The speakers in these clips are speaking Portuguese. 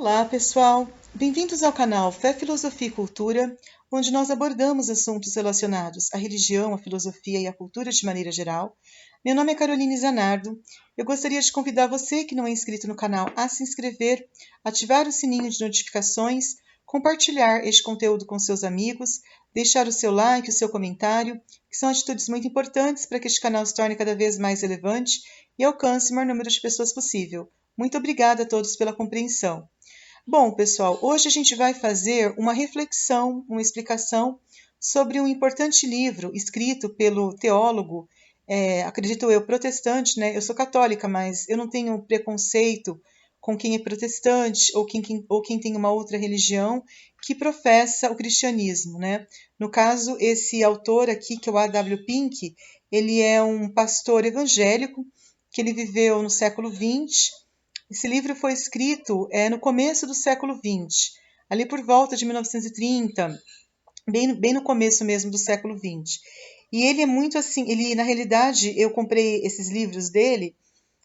Olá, pessoal! Bem-vindos ao canal Fé, Filosofia e Cultura, onde nós abordamos assuntos relacionados à religião, à filosofia e à cultura de maneira geral. Meu nome é Caroline Zanardo. Eu gostaria de convidar você que não é inscrito no canal a se inscrever, ativar o sininho de notificações, compartilhar este conteúdo com seus amigos, deixar o seu like, o seu comentário, que são atitudes muito importantes para que este canal se torne cada vez mais relevante e alcance o maior número de pessoas possível. Muito obrigada a todos pela compreensão. Bom, pessoal, hoje a gente vai fazer uma reflexão, uma explicação sobre um importante livro escrito pelo teólogo, acredito eu, protestante, né? Eu sou católica, mas eu não tenho preconceito com quem é protestante ou quem tem uma outra religião que professa o cristianismo, né? No caso, esse autor aqui, que é o A.W. Pink, ele é um pastor evangélico que ele viveu no século XX. Esse livro foi escrito no começo do século XX, ali por volta de 1930, bem no começo mesmo do século XX. E ele é muito assim, na realidade, eu comprei esses livros dele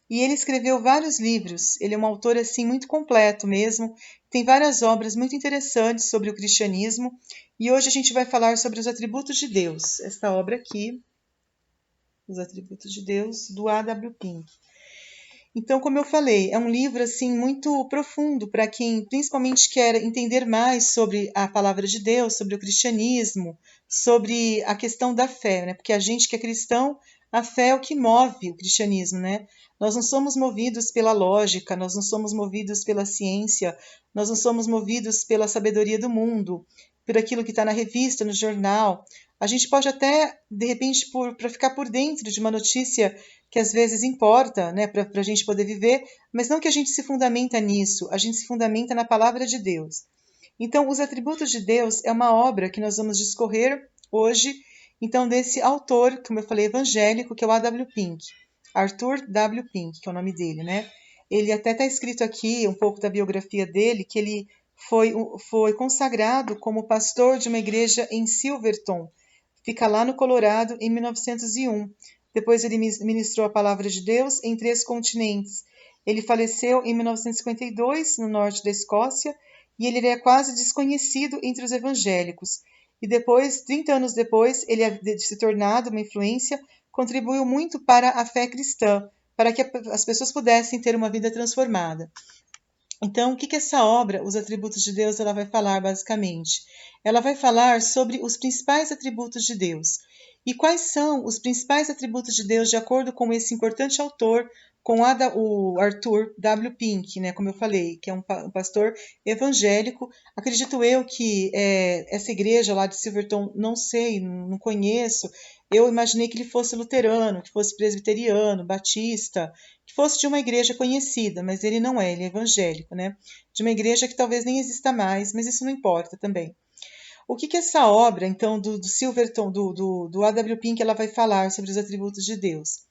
e ele escreveu vários livros. Ele é um autor assim muito completo mesmo, tem várias obras muito interessantes sobre o cristianismo. E hoje a gente vai falar sobre os atributos de Deus. Esta obra aqui, Os Atributos de Deus, do A.W. Pink. Então, como eu falei, é um livro assim muito profundo para quem principalmente quer entender mais sobre a palavra de Deus, sobre o cristianismo, sobre a questão da fé, né? Porque a gente que é cristão, a fé é o que move o cristianismo, né? Nós não somos movidos pela lógica, nós não somos movidos pela ciência, nós não somos movidos pela sabedoria do mundo, por aquilo que está na revista, no jornal. A gente pode até, de repente, para ficar por dentro de uma notícia que às vezes importa, né, para a gente poder viver, mas não que a gente se fundamenta nisso, a gente se fundamenta na palavra de Deus. Então, Os Atributos de Deus é uma obra que nós vamos discorrer hoje, então, desse autor, como eu falei, evangélico, que é o A.W. Pink, Arthur W. Pink, que é o nome dele, né? Ele até está escrito aqui um pouco da biografia dele, que ele foi consagrado como pastor de uma igreja em Silverton, fica lá no Colorado, em 1901. Depois ele ministrou a palavra de Deus em 3 continentes. Ele faleceu em 1952, no norte da Escócia, e ele é quase desconhecido entre os evangélicos. E depois, 30 anos depois, ele de se tornado uma influência, contribuiu muito para a fé cristã, para que as pessoas pudessem ter uma vida transformada. Então, o que essa obra, Os Atributos de Deus, ela vai falar basicamente? Ela vai falar sobre os principais atributos de Deus. E quais são os principais atributos de Deus de acordo com esse importante autor, com o Arthur W. Pink, né, como eu falei, que é um pastor evangélico. Acredito eu que essa igreja lá de Silverton, não sei, não conheço, eu imaginei que ele fosse luterano, que fosse presbiteriano, batista, que fosse de uma igreja conhecida, mas ele não é, ele é evangélico, né? De uma igreja que talvez nem exista mais, mas isso não importa também. O que essa obra, então, do Silverton, do A.W. Pink, ela vai falar sobre os atributos de Deus?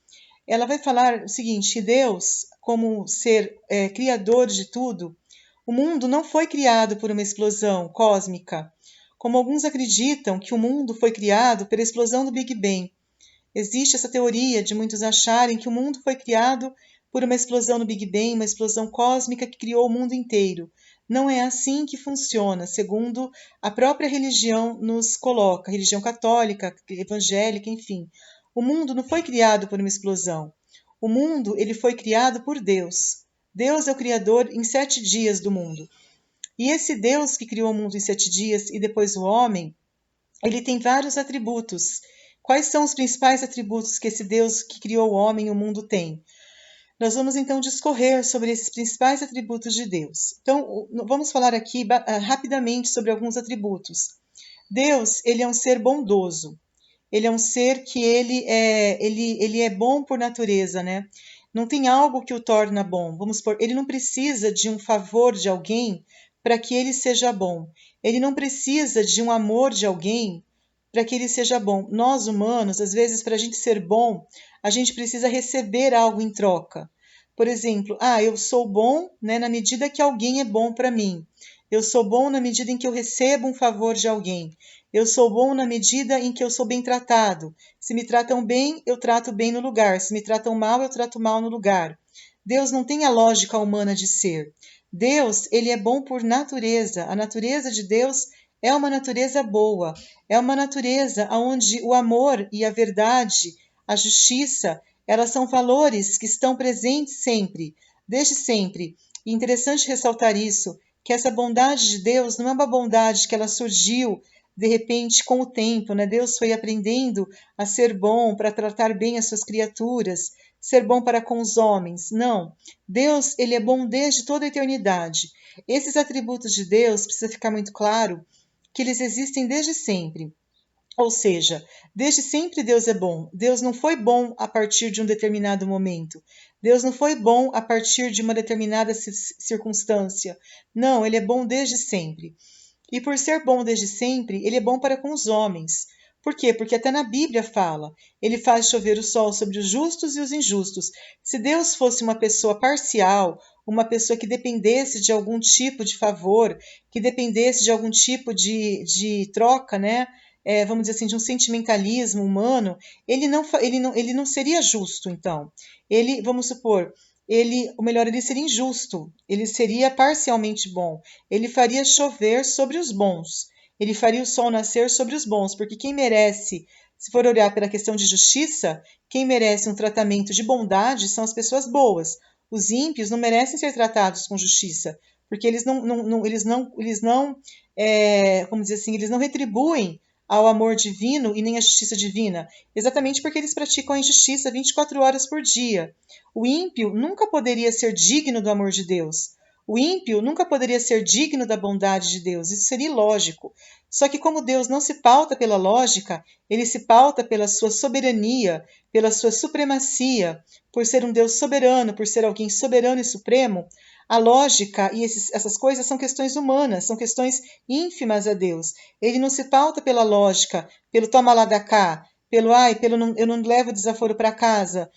Ela vai falar o seguinte, que Deus, como ser criador de tudo, o mundo não foi criado por uma explosão cósmica, como alguns acreditam que o mundo foi criado pela explosão do Big Bang. Existe essa teoria de muitos acharem que o mundo foi criado por uma explosão no Big Bang, uma explosão cósmica que criou o mundo inteiro. Não é assim que funciona, segundo a própria religião nos coloca, religião católica, evangélica, enfim. O mundo não foi criado por uma explosão. O mundo ele foi criado por Deus. Deus é o criador em 7 dias do mundo. E esse Deus que criou o mundo em 7 dias e depois o homem, ele tem vários atributos. Quais são os principais atributos que esse Deus que criou o homem e o mundo tem? Nós vamos então discorrer sobre esses principais atributos de Deus. Então, vamos falar aqui rapidamente sobre alguns atributos. Deus, ele é um ser bondoso. Ele é um ser que ele é bom por natureza, né? Não tem algo que o torna bom. Vamos supor, ele não precisa de um favor de alguém para que ele seja bom. Ele não precisa de um amor de alguém para que ele seja bom. Nós, humanos, às vezes, para a gente ser bom, a gente precisa receber algo em troca. Por exemplo, eu sou bom, né, na medida que alguém é bom para mim. Eu sou bom na medida em que eu recebo um favor de alguém. Eu sou bom na medida em que eu sou bem tratado. Se me tratam bem, eu trato bem no lugar. Se me tratam mal, eu trato mal no lugar. Deus não tem a lógica humana de ser. Deus, ele é bom por natureza. A natureza de Deus é uma natureza boa. É uma natureza onde o amor e a verdade, a justiça, elas são valores que estão presentes sempre, desde sempre. E é interessante ressaltar isso, que essa bondade de Deus não é uma bondade que ela surgiu de repente com o tempo, né? Deus foi aprendendo a ser bom para tratar bem as suas criaturas, ser bom para com os homens. Não. Deus, ele é bom desde toda a eternidade. Esses atributos de Deus, precisa ficar muito claro, que eles existem desde sempre. Ou seja, desde sempre Deus é bom. Deus não foi bom a partir de um determinado momento. Deus não foi bom a partir de uma determinada circunstância. Não, ele é bom desde sempre. E por ser bom desde sempre, ele é bom para com os homens. Por quê? Porque até na Bíblia fala, ele faz chover o sol sobre os justos e os injustos. Se Deus fosse uma pessoa parcial, uma pessoa que dependesse de algum tipo de favor, que dependesse de algum tipo de troca, né? Vamos dizer assim, de um sentimentalismo humano, ele não seria justo, então. Ele, vamos supor, o melhor, ele seria injusto, ele seria parcialmente bom, ele faria chover sobre os bons, ele faria o sol nascer sobre os bons, porque quem merece, se for olhar pela questão de justiça, quem merece um tratamento de bondade são as pessoas boas. Os ímpios não merecem ser tratados com justiça, porque como dizer assim, eles não retribuem ao amor divino e nem à justiça divina, exatamente porque eles praticam a injustiça 24 horas por dia. O ímpio nunca poderia ser digno do amor de Deus. O ímpio nunca poderia ser digno da bondade de Deus. Isso seria ilógico. Só que como Deus não se pauta pela lógica, ele se pauta pela sua soberania, pela sua supremacia, por ser um Deus soberano, por ser alguém soberano e supremo, a lógica e essas coisas são questões humanas, são questões ínfimas a Deus. Ele não se pauta pela lógica, pelo toma lá da cá, eu não levo desaforo para casa,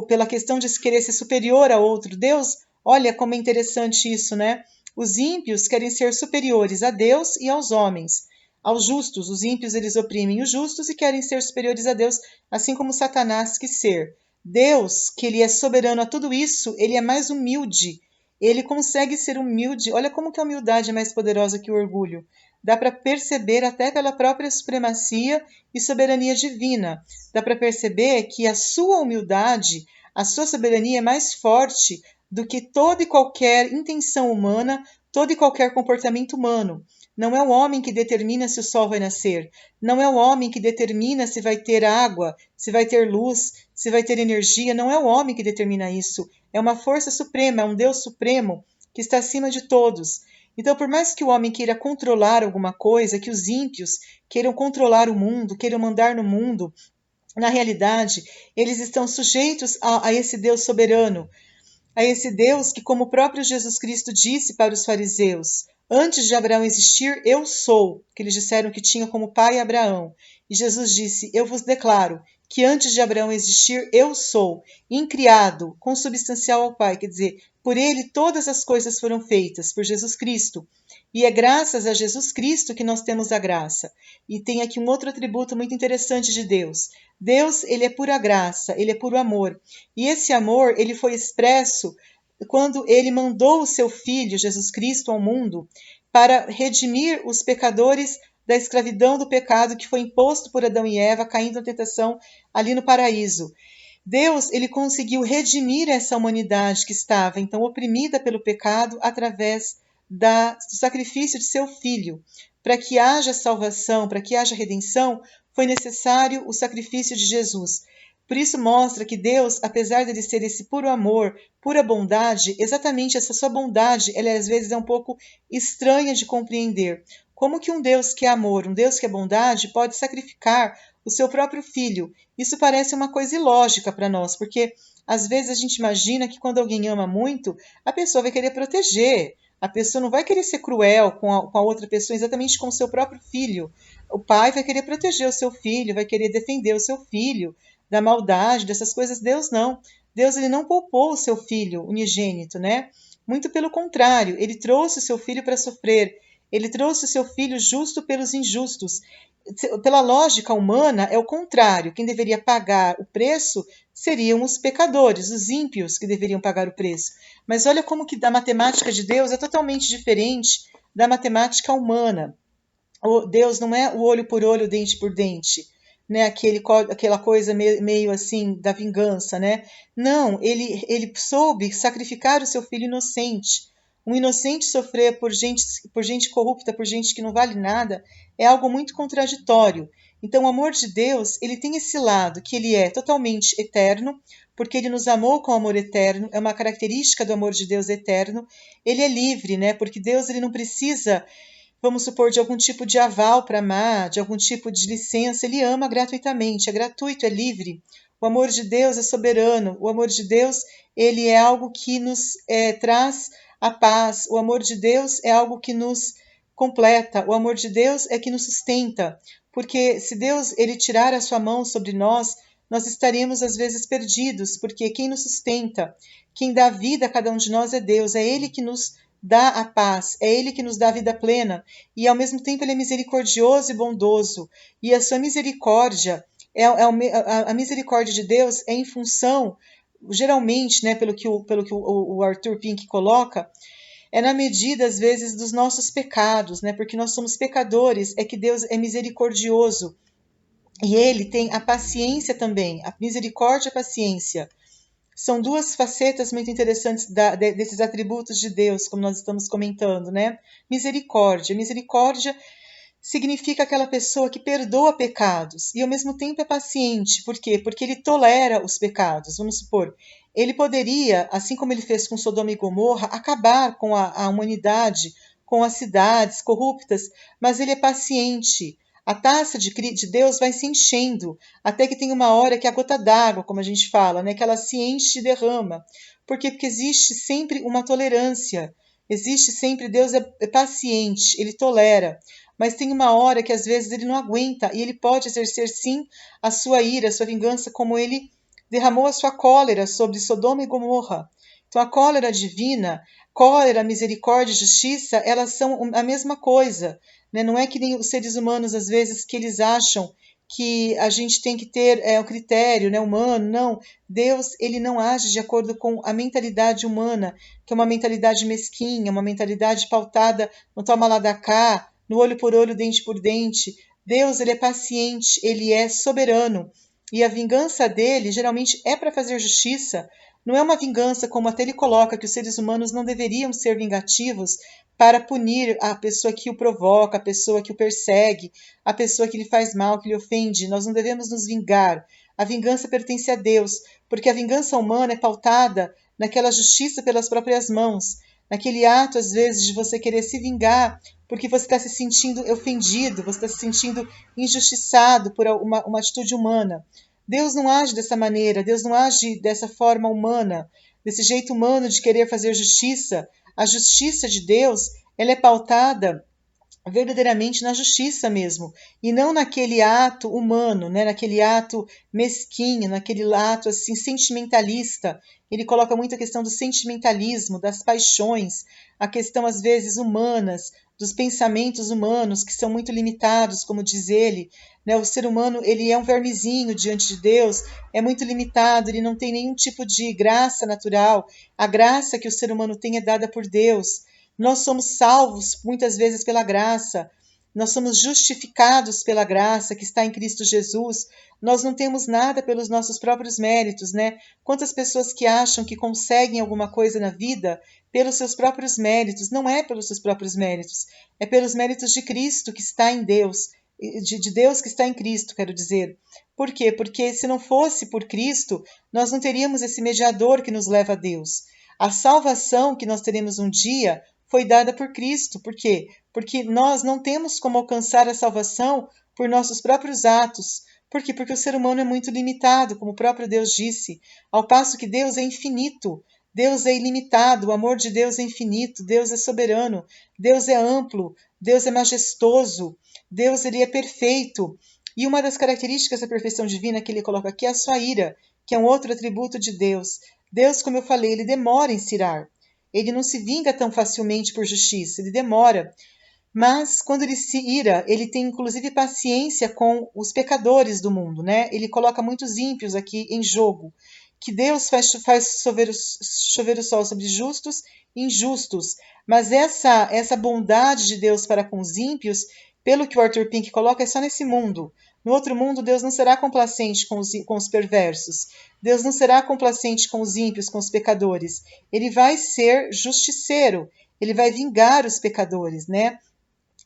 pela questão de se querer ser superior a outro. Deus, olha como é interessante isso, né? Os ímpios querem ser superiores a Deus e aos homens. Aos justos, os ímpios eles oprimem os justos e querem ser superiores a Deus, assim como Satanás quis ser. Deus, que ele é soberano a tudo isso, ele é mais humilde. Ele consegue ser humilde. Olha como que a humildade é mais poderosa que o orgulho. Dá para perceber até pela própria supremacia e soberania divina. Dá para perceber que a sua humildade, a sua soberania é mais forte do que toda e qualquer intenção humana, todo e qualquer comportamento humano. Não é o homem que determina se o sol vai nascer. Não é o homem que determina se vai ter água, se vai ter luz, se vai ter energia. Não é o homem que determina isso. É uma força suprema, é um Deus supremo que está acima de todos. Então, por mais que o homem queira controlar alguma coisa, que os ímpios queiram controlar o mundo, queiram mandar no mundo, na realidade, eles estão sujeitos a esse Deus soberano, a esse Deus que, como o próprio Jesus Cristo disse para os fariseus, antes de Abraão existir, eu sou, que eles disseram que tinha como pai Abraão. E Jesus disse, eu vos declaro que antes de Abraão existir, eu sou, incriado, consubstancial ao Pai, quer dizer, por ele todas as coisas foram feitas, por Jesus Cristo. E é graças a Jesus Cristo que nós temos a graça. E tem aqui um outro atributo muito interessante de Deus. Deus, ele é pura graça, ele é puro amor. E esse amor, ele foi expresso quando ele mandou o seu Filho, Jesus Cristo, ao mundo para redimir os pecadores da escravidão do pecado que foi imposto por Adão e Eva, caindo na tentação ali no paraíso. Deus, ele conseguiu redimir essa humanidade que estava então oprimida pelo pecado através do sacrifício de seu Filho. Para que haja salvação, para que haja redenção, foi necessário o sacrifício de Jesus. Por isso mostra que Deus, apesar de ele ser esse puro amor, pura bondade, exatamente essa sua bondade, ela às vezes é um pouco estranha de compreender. Como que um Deus que é amor, um Deus que é bondade, pode sacrificar o seu próprio filho? Isso parece uma coisa ilógica para nós, porque às vezes a gente imagina que quando alguém ama muito, a pessoa vai querer proteger, a pessoa não vai querer ser cruel com a outra pessoa, exatamente com o seu próprio filho. O pai vai querer proteger o seu filho, vai querer defender o seu filho da maldade, dessas coisas. Deus não. Deus, ele não poupou o seu filho unigênito, né? Muito pelo contrário, ele trouxe o seu filho para sofrer Ele trouxe o seu filho justo pelos injustos. Pela lógica humana, é o contrário. Quem deveria pagar o preço seriam os pecadores, os ímpios que deveriam pagar o preço. Mas olha como que a matemática de Deus é totalmente diferente da matemática humana. Deus não é o olho por olho, dente por dente, né? Aquela coisa meio assim da vingança, né? Não, ele soube sacrificar o seu filho inocente. Um inocente sofrer por gente corrupta, por gente que não vale nada, é algo muito contraditório. Então, o amor de Deus, ele tem esse lado que ele é totalmente eterno, porque ele nos amou com amor eterno, é uma característica do amor de Deus eterno. Ele é livre, né? Porque Deus ele não precisa, vamos supor, de algum tipo de aval para amar, de algum tipo de licença, ele ama gratuitamente, é gratuito, é livre. O amor de Deus é soberano, o amor de Deus ele é algo que nos traz a paz, o amor de Deus é algo que nos completa, o amor de Deus é que nos sustenta, porque se Deus ele tirar a sua mão sobre nós, nós estaríamos às vezes perdidos, porque quem nos sustenta, quem dá vida a cada um de nós é Deus, é Ele que nos dá a paz, é Ele que nos dá a vida plena, e ao mesmo tempo Ele é misericordioso e bondoso, e a sua misericórdia, a misericórdia de Deus é em função, geralmente, né, pelo que o Arthur Pink coloca, é na medida, às vezes, dos nossos pecados, né, porque nós somos pecadores, é que Deus é misericordioso, e Ele tem a paciência também, a misericórdia e a paciência. São duas facetas muito interessantes desses atributos de Deus, como nós estamos comentando, né? Misericórdia. Misericórdia significa aquela pessoa que perdoa pecados e ao mesmo tempo é paciente. Por quê? Porque ele tolera os pecados. Vamos supor, ele poderia, assim como ele fez com Sodoma e Gomorra, acabar com a humanidade, com as cidades corruptas, mas ele é paciente. A taça de Deus vai se enchendo, até que tem uma hora que a gota d'água, como a gente fala, né, que ela se enche e derrama. Por quê? Porque existe sempre uma tolerância. Existe sempre, Deus é paciente, ele tolera. Mas tem uma hora que às vezes ele não aguenta e ele pode exercer sim a sua ira, a sua vingança, como ele derramou a sua cólera sobre Sodoma e Gomorra. Então a cólera divina, cólera, misericórdia e justiça, elas são a mesma coisa, né? Não é que nem os seres humanos às vezes que eles acham que a gente tem que ter o critério, né, humano. Não, Deus ele não age de acordo com a mentalidade humana, que é uma mentalidade mesquinha, uma mentalidade pautada no toma lá da cá, no olho por olho, dente por dente. Deus ele é paciente, ele é soberano. E a vingança dele geralmente é para fazer justiça. Não é uma vingança como até ele coloca, que os seres humanos não deveriam ser vingativos para punir a pessoa que o provoca, a pessoa que o persegue, a pessoa que lhe faz mal, que lhe ofende. Nós não devemos nos vingar. A vingança pertence a Deus, porque a vingança humana é pautada naquela justiça pelas próprias mãos, naquele ato, às vezes, de você querer se vingar porque você está se sentindo ofendido, você está se sentindo injustiçado por uma atitude humana. Deus não age dessa maneira, Deus não age dessa forma humana, desse jeito humano de querer fazer justiça. A justiça de Deus, ela é pautada verdadeiramente na justiça mesmo, e não naquele ato humano, né, naquele ato mesquinho, naquele ato assim sentimentalista. Ele coloca muito a questão do sentimentalismo, das paixões, a questão às vezes humanas, dos pensamentos humanos que são muito limitados, como diz ele, né? O ser humano ele é um vermezinho diante de Deus, é muito limitado, ele não tem nenhum tipo de graça natural. A graça que o ser humano tem é dada por Deus. Nós somos salvos muitas vezes pela graça, nós somos justificados pela graça que está em Cristo Jesus. Nós não temos nada pelos nossos próprios méritos, né? Quantas pessoas que acham que conseguem alguma coisa na vida pelos seus próprios méritos? Não é pelos seus próprios méritos, é pelos méritos de Cristo que está em Deus, de Deus que está em Cristo, quero dizer. Por quê? Porque se não fosse por Cristo, nós não teríamos esse mediador que nos leva a Deus. A salvação que nós teremos um dia foi dada por Cristo. Por quê? Porque nós não temos como alcançar a salvação por nossos próprios atos. Por quê? Porque o ser humano é muito limitado, como o próprio Deus disse, ao passo que Deus é infinito, Deus é ilimitado, o amor de Deus é infinito, Deus é soberano, Deus é amplo, Deus é majestoso, Deus ele é perfeito. E uma das características da perfeição divina que ele coloca aqui é a sua ira, que é um outro atributo de Deus. Deus, como eu falei, ele demora em se irar. Ele não se vinga tão facilmente por justiça, ele demora. Mas quando ele se ira, ele tem inclusive paciência com os pecadores do mundo, né? Ele coloca muitos ímpios aqui em jogo, que Deus faz chover o sol sobre justos e injustos. Mas essa bondade de Deus para com os ímpios, pelo que o Arthur Pink coloca, é só nesse mundo. No outro mundo, Deus não será complacente com os perversos. Deus não será complacente com os ímpios, com os pecadores. Ele vai ser justiceiro. Ele vai vingar os pecadores, né?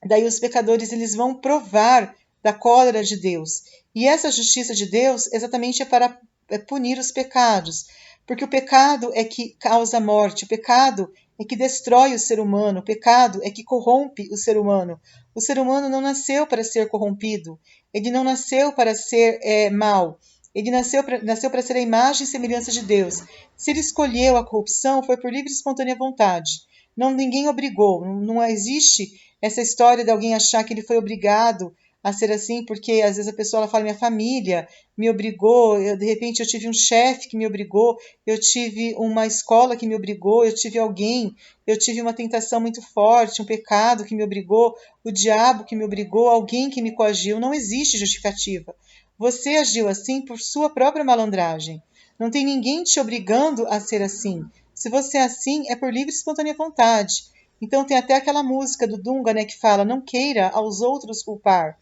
Daí os pecadores eles vão provar da cólera de Deus. E essa justiça de Deus exatamente é para punir os pecados, porque o pecado é que causa morte, o pecado é que destrói o ser humano, o pecado é que corrompe o ser humano. O ser humano não nasceu para ser corrompido, ele não nasceu para ser mau, ele nasceu para ser a imagem e semelhança de Deus. Se ele escolheu a corrupção, foi por livre e espontânea vontade. Não, ninguém obrigou, não existe essa história de alguém achar que ele foi obrigado a ser assim, porque às vezes a pessoa ela fala, minha família me obrigou, de repente eu tive um chefe que me obrigou, eu tive uma escola que me obrigou, eu tive alguém, eu tive uma tentação muito forte, um pecado que me obrigou, o diabo que me obrigou, alguém que me coagiu. Não existe justificativa. Você agiu assim por sua própria malandragem. Não tem ninguém te obrigando a ser assim. Se você é assim, é por livre e espontânea vontade. Então tem até aquela música do Dunga, né, que fala: não queira aos outros culpar.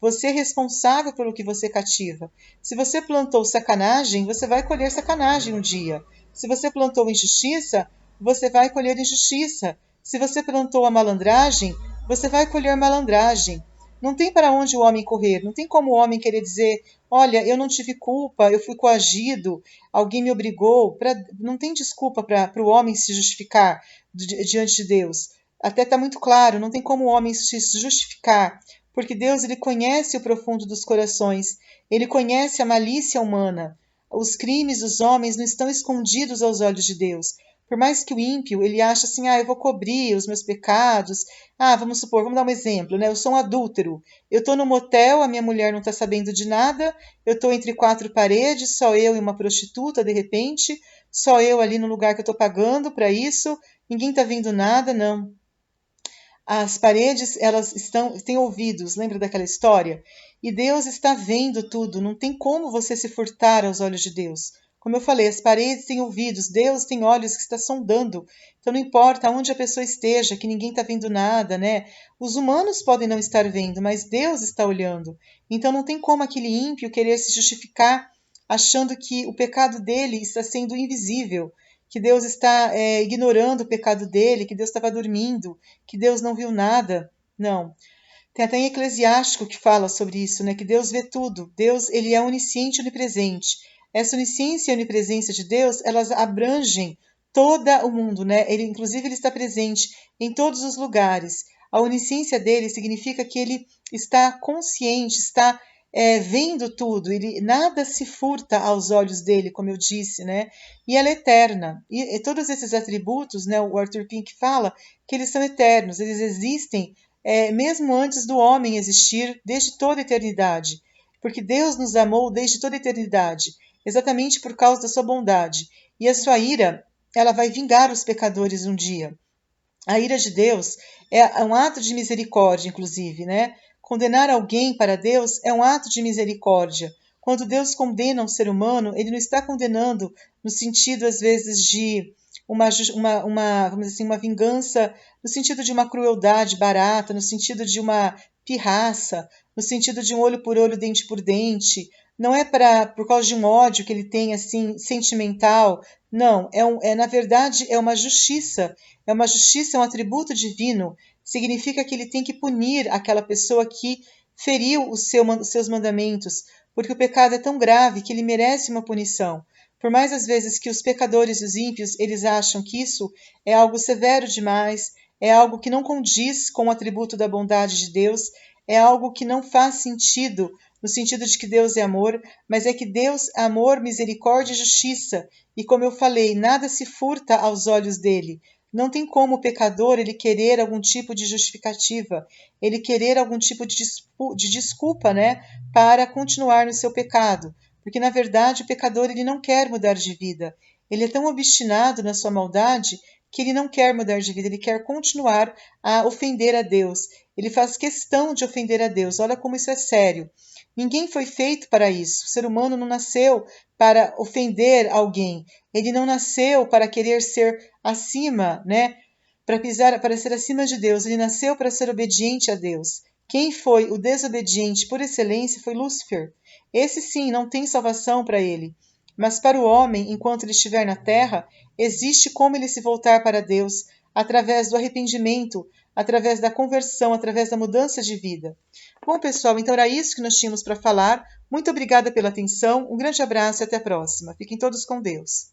Você é responsável pelo que você cativa. Se você plantou sacanagem, você vai colher sacanagem um dia. Se você plantou injustiça, você vai colher injustiça. Se você plantou a malandragem, você vai colher malandragem. Não tem para onde o homem correr, não tem como o homem querer dizer: olha, eu não tive culpa, eu fui coagido, alguém me obrigou. Não tem desculpa para o homem se justificar diante de Deus. Até está muito claro, não tem como o homem se justificar, porque Deus ele conhece o profundo dos corações, ele conhece a malícia humana. Os crimes dos homens não estão escondidos aos olhos de Deus. Por mais que o ímpio, ele acha assim, eu vou cobrir os meus pecados. Vamos supor, vamos dar um exemplo, né? Eu sou um adúltero. Eu estou no motel, a minha mulher não está sabendo de nada. Eu estou entre quatro paredes, só eu e uma prostituta, de repente. Só eu ali no lugar que eu estou pagando para isso. Ninguém está vendo nada, não. As paredes, elas têm ouvidos, lembra daquela história? E Deus está vendo tudo, não tem como você se furtar aos olhos de Deus. Como eu falei, as paredes têm ouvidos, Deus tem olhos que está sondando. Então não importa onde a pessoa esteja, que ninguém está vendo nada, né? Os humanos podem não estar vendo, mas Deus está olhando. Então não tem como aquele ímpio querer se justificar achando que o pecado dele está sendo invisível, que Deus está ignorando o pecado dele, que Deus estava dormindo, que Deus não viu nada. Não. Tem até em Eclesiástico que fala sobre isso, né? Que Deus vê tudo. Deus, ele é onisciente e onipresente. Essa onisciência e onipresença de Deus, elas abrangem todo o mundo, né? Inclusive, ele está presente em todos os lugares. A onisciência dele significa que ele está consciente, está vendo tudo, nada se furta aos olhos dele, como eu disse, né? E ela é eterna. E todos esses atributos, né? O Arthur Pink fala que eles são eternos, eles existem mesmo antes do homem existir, desde toda a eternidade, porque Deus nos amou desde toda a eternidade, exatamente por causa da sua bondade. E a sua ira, ela vai vingar os pecadores um dia. A ira de Deus é um ato de misericórdia, inclusive, né? Condenar alguém para Deus é um ato de misericórdia. Quando Deus condena um ser humano, ele não está condenando no sentido, às vezes, de vamos dizer assim, uma vingança, no sentido de uma crueldade barata, no sentido de uma pirraça, no sentido de um olho por olho, dente por dente. Não é por causa de um ódio que ele tem, assim, sentimental. Não, na verdade, é uma justiça. É uma justiça, é um atributo divino. Significa que ele tem que punir aquela pessoa que feriu os seus mandamentos, porque o pecado é tão grave que ele merece uma punição. Por mais às vezes que os pecadores e os ímpios eles acham que isso é algo severo demais, é algo que não condiz com o atributo da bondade de Deus, é algo que não faz sentido, no sentido de que Deus é amor, mas é que Deus é amor, misericórdia e justiça. E como eu falei, nada se furta aos olhos dele. Não tem como o pecador ele querer algum tipo de justificativa, ele querer algum tipo de desculpa, né, para continuar no seu pecado. Porque, na verdade, o pecador ele não quer mudar de vida. Ele é tão obstinado na sua maldade que ele não quer mudar de vida, ele quer continuar a ofender a Deus. Ele faz questão de ofender a Deus. Olha como isso é sério. Ninguém foi feito para isso. O ser humano não nasceu para ofender alguém. Ele não nasceu para querer ser acima, né? Para ser acima de Deus. Ele nasceu para ser obediente a Deus. Quem foi o desobediente por excelência foi Lúcifer. Esse sim não tem salvação para ele. Mas para o homem, enquanto ele estiver na terra, existe como ele se voltar para Deus através do arrependimento, através da conversão, através da mudança de vida. Bom, pessoal, então era isso que nós tínhamos para falar. Muito obrigada pela atenção, um grande abraço e até a próxima. Fiquem todos com Deus.